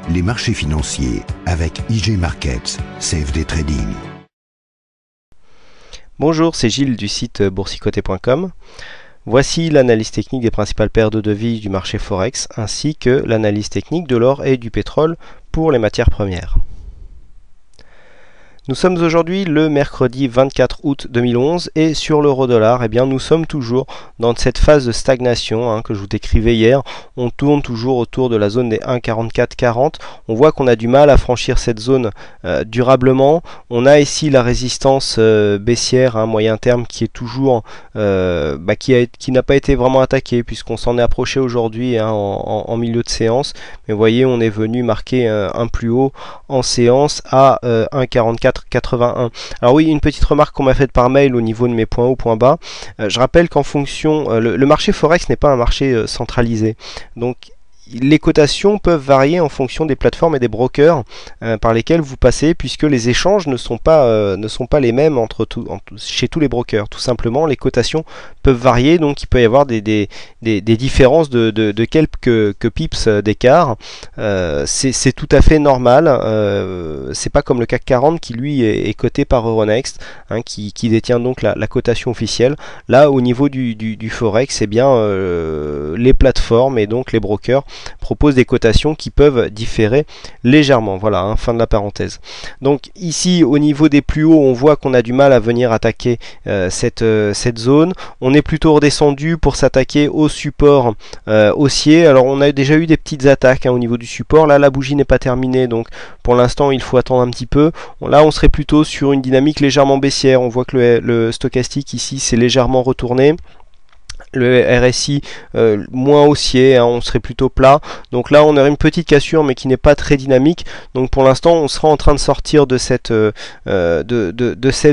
les marchés financiers avec IG Markets, CFD Trading. Bonjour, c'est Gilles du site boursicoté.com. Voici l'analyse technique des principales paires de devises du marché Forex ainsi que l'analyse technique de l'or et du pétrole pour les matières premières. Nous sommes aujourd'hui le mercredi 24 août 2011 et sur l'euro-dollar, eh bien, nous sommes toujours dans cette phase de stagnation que je vous décrivais hier. On tourne toujours autour de la zone des 1,4440. On voit qu'on a du mal à franchir cette zone durablement. On a ici la résistance baissière, moyen terme, qui est toujours qui n'a pas été vraiment attaquée puisqu'on s'en est approché aujourd'hui en milieu de séance. Mais vous voyez, on est venu marquer un plus haut en séance à 1,4481. Alors oui, une petite remarque qu'on m'a faite par mail au niveau de mes points hauts, points bas. Je rappelle qu'en fonction, le marché Forex n'est pas un marché centralisé. Donc les cotations peuvent varier en fonction des plateformes et des brokers par lesquels vous passez, puisque les échanges ne sont pas les mêmes chez tous les brokers. Tout simplement, les cotations peuvent varier, donc il peut y avoir des différences de quelques pips d'écart. C'est tout à fait normal. C'est pas comme le CAC 40 qui lui est coté par Euronext, qui détient donc la cotation officielle. Là, au niveau du Forex, eh bien, les plateformes et donc les brokers propose des cotations qui peuvent différer légèrement. Voilà, fin de la parenthèse. Donc ici, au niveau des plus hauts, on voit qu'on a du mal à venir attaquer cette zone. On est plutôt redescendu pour s'attaquer au support haussier. Alors on a déjà eu des petites attaques au niveau du support. Là, la bougie n'est pas terminée, donc pour l'instant, il faut attendre un petit peu. Là, on serait plutôt sur une dynamique légèrement baissière. On voit que le stochastique ici s'est légèrement retourné. Le RSI moins haussier, on serait plutôt plat. Donc là, on aurait une petite cassure, mais qui n'est pas très dynamique. Donc pour l'instant, on sera en train de sortir de cette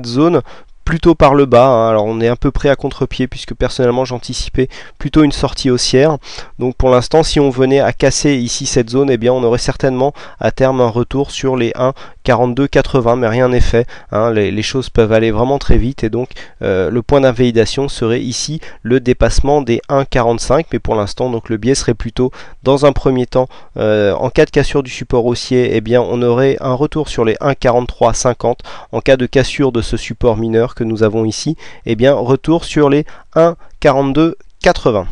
zone plutôt par le bas. Alors on est un peu près à contre-pied, puisque personnellement j'anticipais plutôt une sortie haussière. Donc pour l'instant, si on venait à casser ici cette zone, eh bien on aurait certainement à terme un retour sur les 1,4280, mais rien n'est fait. Les choses peuvent aller vraiment très vite, et donc le point d'invalidation serait ici le dépassement des 1,45. Mais pour l'instant, donc le biais serait plutôt, dans un premier temps, en cas de cassure du support haussier, eh bien on aurait un retour sur les 1,4350. En cas de cassure de ce support mineur que nous avons ici, eh bien retour sur les 1,4280.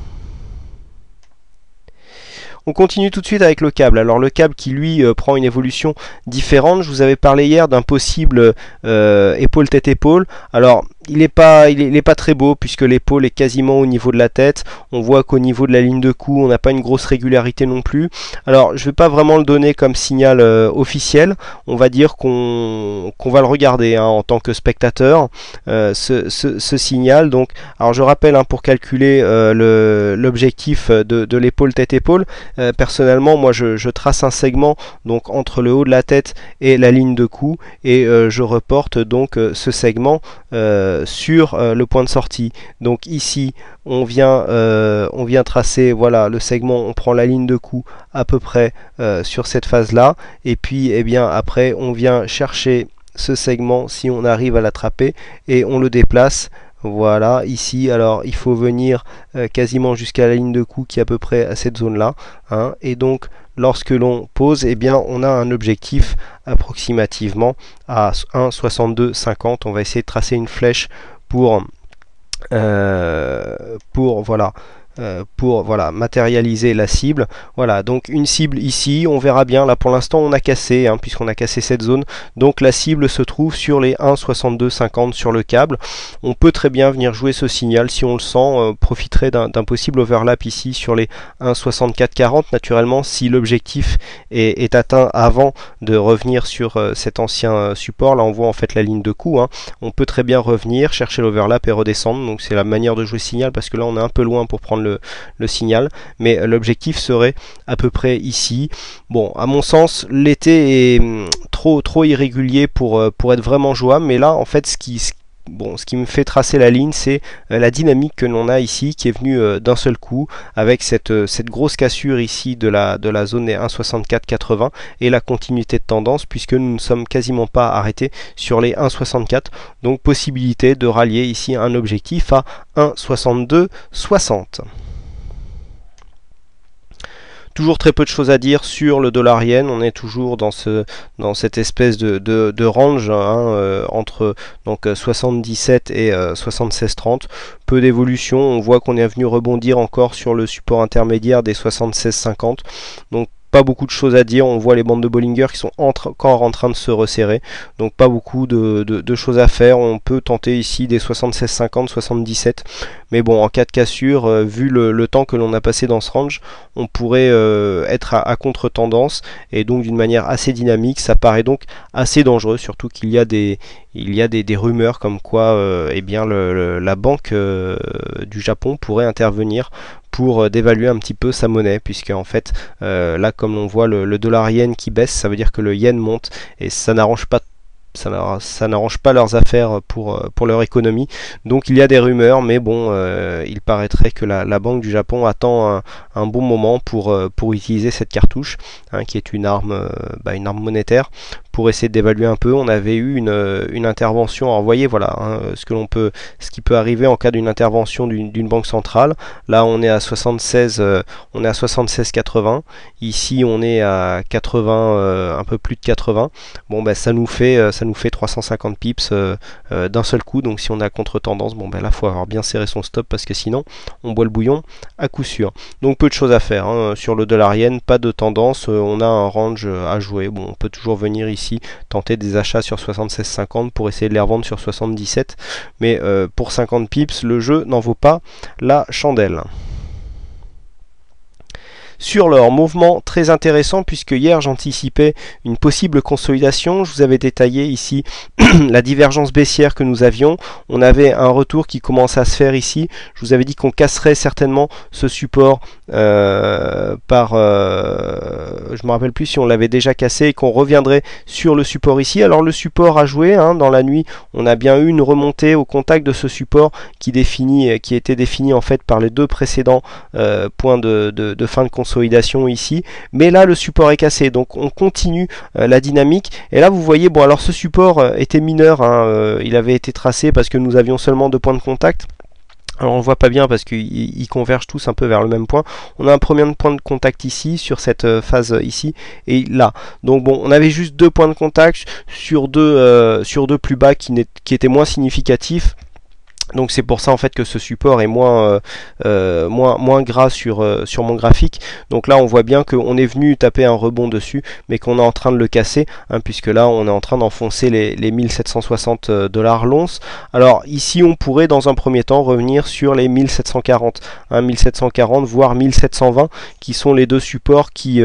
On continue tout de suite avec le câble. Alors le câble qui lui prend une évolution différente. Je vous avais parlé hier d'un possible épaule tête épaule. Alors il n'est pas très beau, puisque l'épaule est quasiment au niveau de la tête. On voit qu'au niveau de la ligne de cou, on n'a pas une grosse régularité non plus. Alors je ne vais pas vraiment le donner comme signal officiel. On va dire qu'on va le regarder en tant que spectateur, ce signal. Donc, alors je rappelle, pour calculer l'objectif de l'épaule tête épaule, personnellement moi je trace un segment donc entre le haut de la tête et la ligne de cou, et je reporte donc ce segment sur le point de sortie. Donc ici on vient tracer, voilà, le segment, on prend la ligne de cou à peu près sur cette phase là, et puis après on vient chercher ce segment si on arrive à l'attraper, et on le déplace. Voilà, ici, alors il faut venir quasiment jusqu'à la ligne de cou qui est à peu près à cette zone là, et donc lorsque l'on pose, eh bien on a un objectif approximativement à 1,6250. On va essayer de tracer une flèche pour matérialiser la cible. Voilà, donc une cible ici, on verra bien. Là pour l'instant on a cassé, puisqu'on a cassé cette zone, donc la cible se trouve sur les 1,6250 sur le câble. On peut très bien venir jouer ce signal si on le sent, profiterait d'un possible overlap ici sur les 1,6440. naturellement, si l'objectif est atteint avant de revenir sur cet ancien support, là on voit en fait la ligne de cou, on peut très bien revenir, chercher l'overlap et redescendre. Donc c'est la manière de jouer signal, parce que là on est un peu loin pour prendre le signal, mais l'objectif serait à peu près ici. Bon, à mon sens, l'été est trop irrégulier pour être vraiment jouable, mais là en fait ce qui me fait tracer la ligne, c'est la dynamique que l'on a ici, qui est venue d'un seul coup, avec cette grosse cassure ici de la zone des 1,6480 et la continuité de tendance, puisque nous ne sommes quasiment pas arrêtés sur les 1,64. Donc possibilité de rallier ici un objectif à 1,6260. Toujours très peu de choses à dire sur le dollar yen. On est toujours dans cette espèce de range hein, entre donc 77 et 76,30. Peu d'évolution. On voit qu'on est venu rebondir encore sur le support intermédiaire des 76,50. Donc pas beaucoup de choses à dire, on voit les bandes de Bollinger qui sont encore en train de se resserrer, donc pas beaucoup de choses à faire. On peut tenter ici des 76,50, 77, mais bon, en cas de cassure, vu le temps que l'on a passé dans ce range, on pourrait être à contre-tendance, et donc d'une manière assez dynamique. Ça paraît donc assez dangereux, surtout qu'il y a des rumeurs comme quoi eh bien la banque du Japon pourrait intervenir pour dévaluer un petit peu sa monnaie, puisque en fait là comme on voit le dollar yen qui baisse, ça veut dire que le yen monte, et ça n'arrange pas leurs affaires pour leur économie. Donc il y a des rumeurs, mais bon, il paraîtrait que la Banque du Japon attend un bon moment pour utiliser cette cartouche, hein, qui est une arme monétaire, pour essayer d'évaluer un peu. On avait eu une intervention. Alors vous voyez, voilà hein, ce qui peut arriver en cas d'une intervention d'une banque centrale. Là on est à 76,80. Ici on est à 80, un peu plus de 80. Bon ben ça nous fait 350 pips d'un seul coup. Donc si on est à contre-tendance, bon ben là faut avoir bien serré son stop, parce que sinon on boit le bouillon à coup sûr. Donc peu de choses à faire hein. Sur le dollar yen, pas de tendance, on a un range à jouer. Bon, on peut toujours venir ici tenter des achats sur 76,50 pour essayer de les revendre sur 77, mais pour 50 pips le jeu n'en vaut pas la chandelle. Sur l'or, mouvement très intéressant, puisque hier j'anticipais une possible consolidation. Je vous avais détaillé ici la divergence baissière que nous avions. On avait un retour qui commence à se faire ici. Je vous avais dit qu'on casserait certainement ce support je me rappelle plus si on l'avait déjà cassé, et qu'on reviendrait sur le support ici. Alors le support a joué hein, dans la nuit. On a bien eu une remontée au contact de ce support qui était défini en fait par les deux précédents points de fin de consolidation ici, mais là le support est cassé, donc on continue la dynamique. Et là vous voyez, bon alors ce support était mineur hein, il avait été tracé parce que nous avions seulement 2 points de contact. Alors on ne voit pas bien parce qu'ils convergent tous un peu vers le même point. On a un premier point de contact ici, sur cette phase ici, et là. Donc bon, on avait juste 2 points de contact sur deux plus bas qui étaient moins significatifs. Donc c'est pour ça en fait que ce support est moins gras sur mon graphique. Donc là on voit bien qu'on est venu taper un rebond dessus, mais qu'on est en train de le casser, hein, puisque là on est en train d'enfoncer les 1760 $ l'once. Alors ici on pourrait dans un premier temps revenir sur les 1740, hein, 1740 voire 1720, qui sont les deux supports qui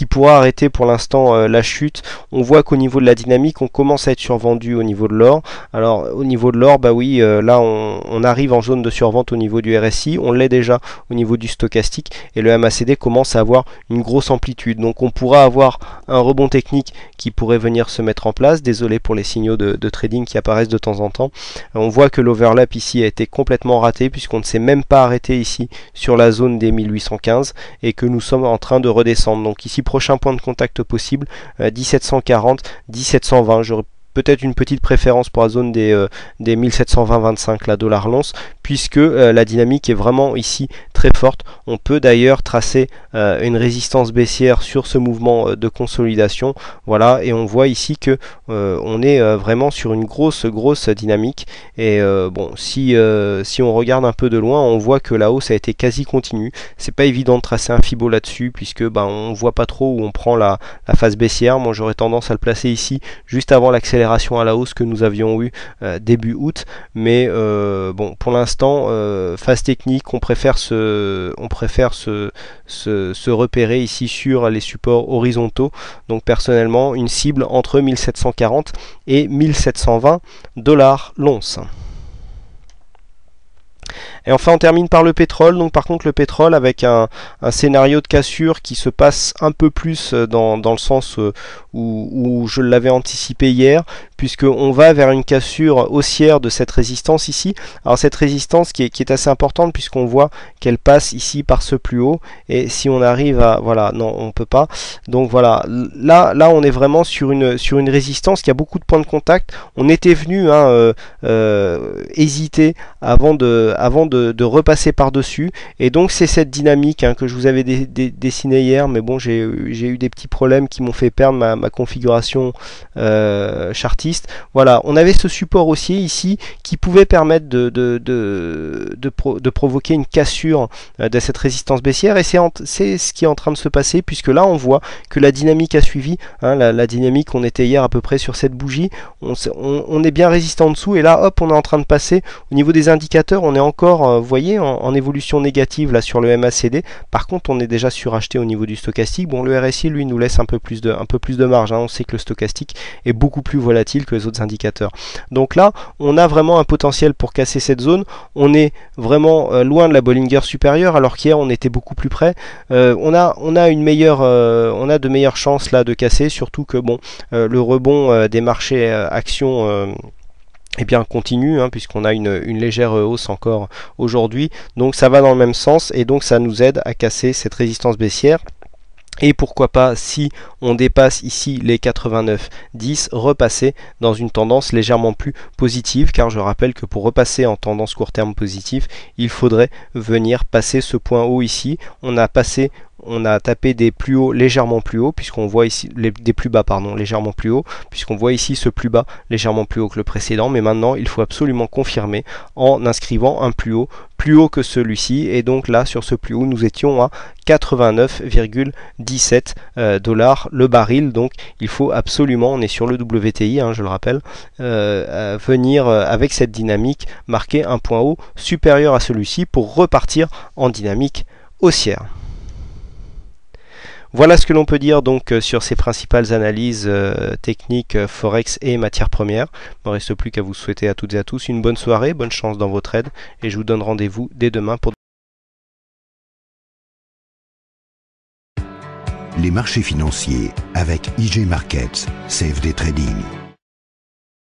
pourra arrêter pour l'instant la chute. On voit qu'au niveau de la dynamique on commence à être survendu au niveau de l'or. Alors au niveau de l'or, bah oui, là on arrive en zone de survente au niveau du RSI, on l'est déjà au niveau du stochastique, et le MACD commence à avoir une grosse amplitude. Donc on pourra avoir un rebond technique qui pourrait venir se mettre en place. Désolé pour les signaux de trading qui apparaissent de temps en temps. On voit que l'overlap ici a été complètement raté, puisqu'on ne s'est même pas arrêté ici sur la zone des 1815, et que nous sommes en train de redescendre. Donc ici prochain point de contact possible, 1740, 1720. J'aurais peut-être une petite préférence pour la zone des 1720-25 la dollar l'once, puisque la dynamique est vraiment ici très forte. On peut d'ailleurs tracer une résistance baissière sur ce mouvement de consolidation. Voilà, et on voit ici que on est vraiment sur une grosse dynamique. Et bon, si on regarde un peu de loin, on voit que la hausse a été quasi continue. C'est pas évident de tracer un Fibo là-dessus, puisque on voit pas trop où on prend la phase baissière. Moi j'aurais tendance à le placer ici, juste avant l'accélération à la hausse que nous avions eu début août. Mais bon, pour l'instant, phase technique, on préfère se repérer ici sur les supports horizontaux. Donc personnellement, une cible entre 1740 et 1720 $ l'once. Et enfin on termine par le pétrole. Donc par contre le pétrole avec un scénario de cassure qui se passe un peu plus dans le sens où je l'avais anticipé hier, puisqu'on va vers une cassure haussière de cette résistance ici. Alors cette résistance qui est assez importante, puisqu'on voit qu'elle passe ici par ce plus haut, et si on arrive à, voilà, non, on peut pas. Donc voilà, là on est vraiment sur une résistance qui a beaucoup de points de contact. On était venu hésiter avant de repasser par dessus, et donc c'est cette dynamique que je vous avais dessiné hier, mais bon, j'ai eu des petits problèmes qui m'ont fait perdre ma configuration chartiste. Voilà, on avait ce support haussier ici qui pouvait permettre de provoquer une cassure de cette résistance baissière, et c'est ce qui est en train de se passer, puisque là on voit que la dynamique a suivi, la dynamique, on était hier à peu près sur cette bougie, on est bien résistant en dessous, et là hop, on est en train de passer au niveau des indicateurs. On est encore, vous voyez, en évolution négative là sur le MACD. Par contre, on est déjà suracheté au niveau du stochastique. Bon, le RSI lui nous laisse un peu plus de marge, on sait que le stochastique est beaucoup plus volatile que les autres indicateurs. Donc là, on a vraiment un potentiel pour casser cette zone. On est vraiment loin de la Bollinger supérieure, alors qu'hier on était beaucoup plus près. On a de meilleures chances là de casser, surtout que bon, le rebond des marchés actions eh bien continue, puisqu'on a une légère hausse encore aujourd'hui, donc ça va dans le même sens, et donc ça nous aide à casser cette résistance baissière. Et pourquoi pas, si on dépasse ici les 89,10, repasser dans une tendance légèrement plus positive, car je rappelle que pour repasser en tendance court terme positive, il faudrait venir passer ce point haut ici. On a tapé des plus hauts légèrement plus hauts, puisqu'on voit ici des plus bas, pardon, légèrement plus haut, puisqu'on voit ici ce plus bas légèrement plus haut que le précédent, mais maintenant il faut absolument confirmer en inscrivant un plus haut que celui-ci, et donc là sur ce plus haut nous étions à 89,17 dollars le baril. Donc il faut absolument, on est sur le WTI, je le rappelle, venir avec cette dynamique marquer un point haut supérieur à celui-ci pour repartir en dynamique haussière. Voilà ce que l'on peut dire donc sur ces principales analyses techniques Forex et matières premières. Il ne me reste plus qu'à vous souhaiter à toutes et à tous une bonne soirée, bonne chance dans vos trades, et je vous donne rendez-vous dès demain pour... Les marchés financiers avec IG Markets, CFD Trading.